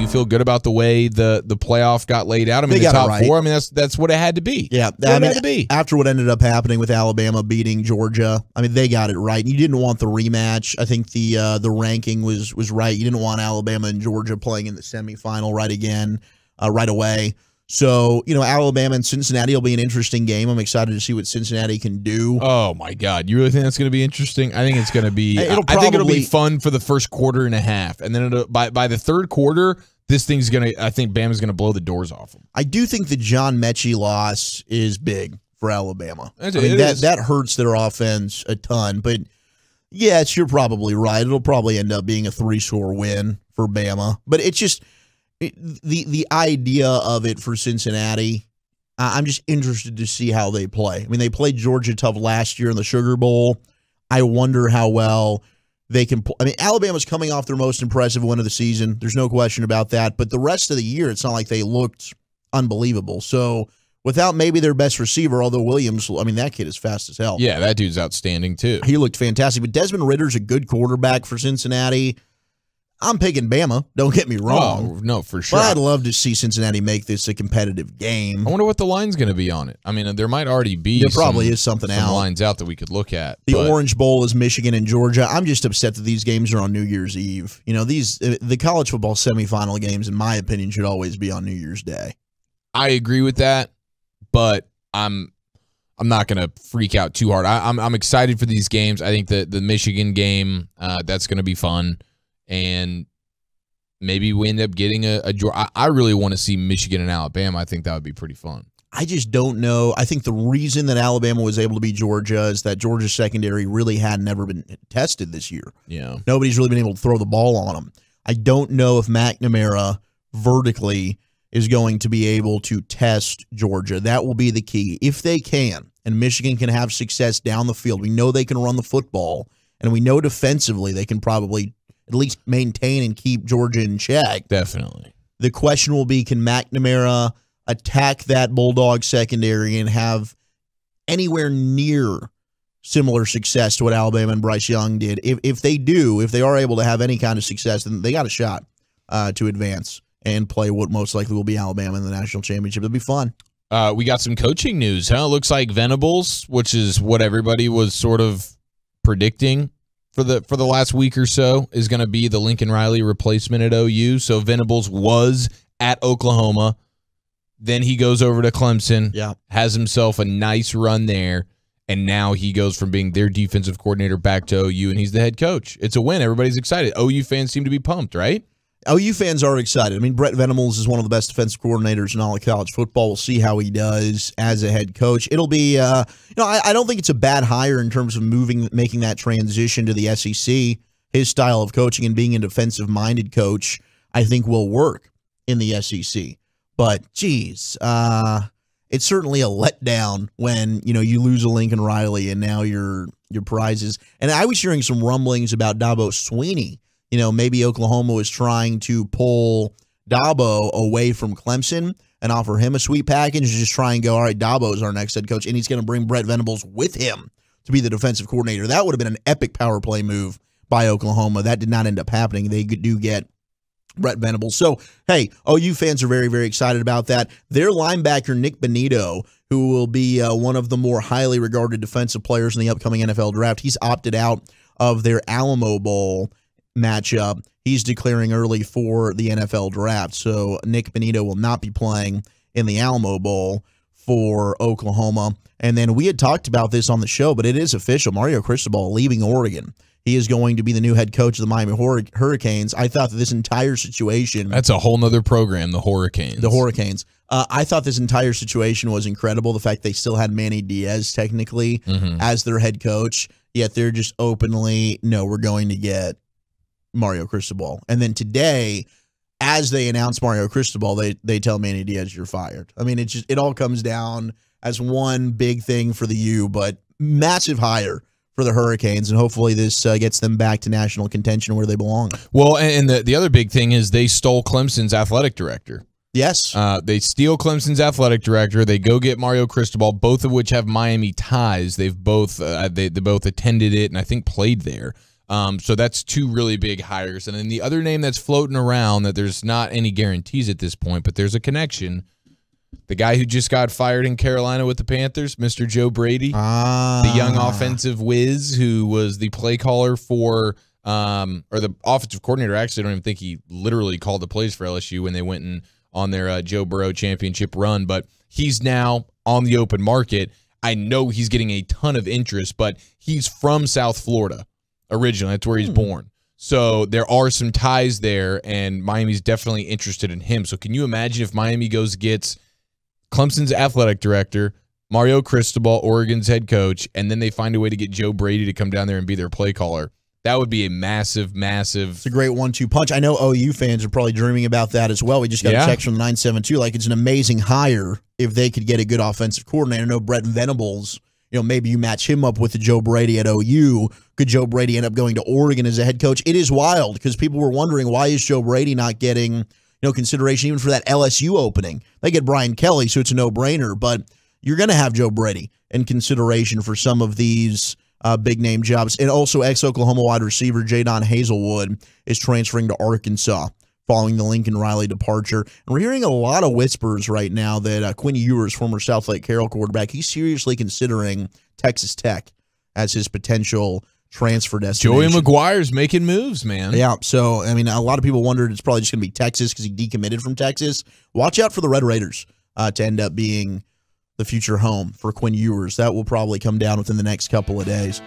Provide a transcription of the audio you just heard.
you feel good about the way the playoff got laid out? I mean, the top four. I mean, that's what it had to be. Yeah, after what ended up happening with Alabama beating Georgia, I mean, they got it right. You didn't want the rematch. I think the ranking was right. You didn't want Alabama and Georgia playing in the semifinal right away. So, Alabama and Cincinnati will be an interesting game. I'm excited to see what Cincinnati can do. Oh, my God. You really think that's going to be interesting? I think it's going to be I think it'll be fun for the first quarter and a half. And then by the third quarter, this thing's going to – I think Bama's going to blow the doors off them. I do think the John Mechie loss is big for Alabama. That hurts their offense a ton. But, yes, you're probably right. It'll probably end up being a 3-score win for Bama. But it's just – the idea of it for Cincinnati, I'm just interested to see how they play. I mean, they played Georgia tough last year in the Sugar Bowl. I wonder how well they can play. I mean, Alabama's coming off their most impressive win of the season. There's no question about that. But the rest of the year, it's not like they looked unbelievable. So without maybe their best receiver, although Williams, I mean, that kid is fast as hell. Yeah, that dude's outstanding too. He looked fantastic. But Desmond Ritter's a good quarterback for Cincinnati. I'm picking Bama. Don't get me wrong. Oh, no, for sure. But I'd love to see Cincinnati make this a competitive game. I wonder what the line's going to be on it. I mean, there might already be there probably is something some lines out that we could look at. The Orange Bowl is Michigan and Georgia. I'm just upset that these games are on New Year's Eve. The college football semifinal games, in my opinion, should always be on New Year's Day. I agree with that, but I'm not going to freak out too hard. I'm excited for these games. I think the Michigan game, that's going to be fun. And maybe we end up getting a draw. I really want to see Michigan and Alabama. I think that would be pretty fun. I just don't know. I think the reason that Alabama was able to beat Georgia is that Georgia's secondary really had never been tested this year. Yeah. Nobody's really been able to throw the ball on them. I don't know if McNamara vertically is going to be able to test Georgia. That will be the key. If they can, and Michigan can have success down the field, we know they can run the football, and we know defensively they can probably at least maintain and keep Georgia in check. Definitely. The question will be, can McNamara attack that Bulldog secondary and have anywhere near similar success to what Alabama and Bryce Young did? If they do, if they are able to have any kind of success, then they got a shot to advance and play what most likely will be Alabama in the national championship. It'll be fun. We got some coaching news, huh? It looks like Venables, which is what everybody was sort of predicting for the last week or so, is going to be the Lincoln Riley replacement at OU. So Venables was at Oklahoma. Then he goes over to Clemson, has himself a nice run there, and now he goes from being their defensive coordinator back to OU, and he's the head coach. It's a win. Everybody's excited. OU fans seem to be pumped, right? OU fans are excited. I mean, Brett Venables is one of the best defensive coordinators in all of college football. We'll see how he does as a head coach. It'll be, I don't think it's a bad hire in terms of making that transition to the SEC. His style of coaching and being a defensive-minded coach, I think, will work in the SEC. But, geez, it's certainly a letdown when, you lose a Lincoln Riley and now your prizes. And I was hearing some rumblings about Dabo Swinney. Maybe Oklahoma was trying to pull Dabo away from Clemson and offer him a sweet package, just try and go, all right, Dabo's our next head coach, and he's going to bring Brett Venables with him to be the defensive coordinator. That would have been an epic power play move by Oklahoma. That did not end up happening. They do get Brett Venables. So, hey, OU fans are very, very excited about that. Their linebacker, Nick Benito, who will be one of the more highly regarded defensive players in the upcoming NFL draft, he's opted out of their Alamo Bowl matchup. He's declaring early for the NFL draft. So Nick Benito will not be playing in the Alamo Bowl for Oklahoma. And then we had talked about this on the show, but it is official. Mario Cristobal leaving Oregon. He is going to be the new head coach of the Miami Hurricanes. I thought that this entire situation... That's a whole nother program, the Hurricanes. The Hurricanes. I thought this entire situation was incredible. The fact they still had Manny Diaz technically as their head coach, yet they're just openly, no, we're going to get Mario Cristobal. And then today, as they announce Mario Cristobal, they tell Manny Diaz, you're fired. I mean, it all comes down as one big thing for the U, but massive hire for the Hurricanes, and hopefully this gets them back to national contention where they belong. Well, and the other big thing is they stole Clemson's athletic director. Yes. They steal Clemson's athletic director. They go get Mario Cristobal, both of which have Miami ties. They've both they both attended it and I think played there. So that's two really big hires. And then the other name that's floating around that there's not any guarantees at this point, but there's a connection. The guy who just got fired in Carolina with the Panthers, Mr. Joe Brady, the young offensive whiz who was the play caller for or the offensive coordinator. Actually, I don't even think he literally called the plays for LSU when they went in on their Joe Burrow championship run, but he's now on the open market. I know he's getting a ton of interest, but he's from South Florida originally. That's where he's born. So there are some ties there, and Miami's definitely interested in him. So can you imagine if Miami gets Clemson's athletic director, Mario Cristobal, Oregon's head coach, and then they find a way to get Joe Brady to come down there and be their play caller? That would be a massive. It's a great 1-2 punch. I know OU fans are probably dreaming about that as well. We just got a text from the 972. Like, it's an amazing hire if they could get a good offensive coordinator. I know Brett Venables, maybe you match him up with the Joe Brady at OU. Could Joe Brady end up going to Oregon as a head coach? It is wild because people were wondering, why is Joe Brady not getting consideration even for that LSU opening? They get Brian Kelly, so it's a no-brainer, but you're going to have Joe Brady in consideration for some of these big-name jobs. And also, ex-Oklahoma wide receiver Jadon Hazelwood is transferring to Arkansas following the Lincoln Riley departure. And we're hearing a lot of whispers right now that Quinn Ewers, former Southlake Carroll quarterback, he's seriously considering Texas Tech as his potential transfer destination. Joey McGuire's making moves, man. Yeah, so, I mean, a lot of people wondered it's probably just going to be Texas because he decommitted from Texas. Watch out for the Red Raiders to end up being the future home for Quinn Ewers. That will probably come down within the next couple of days.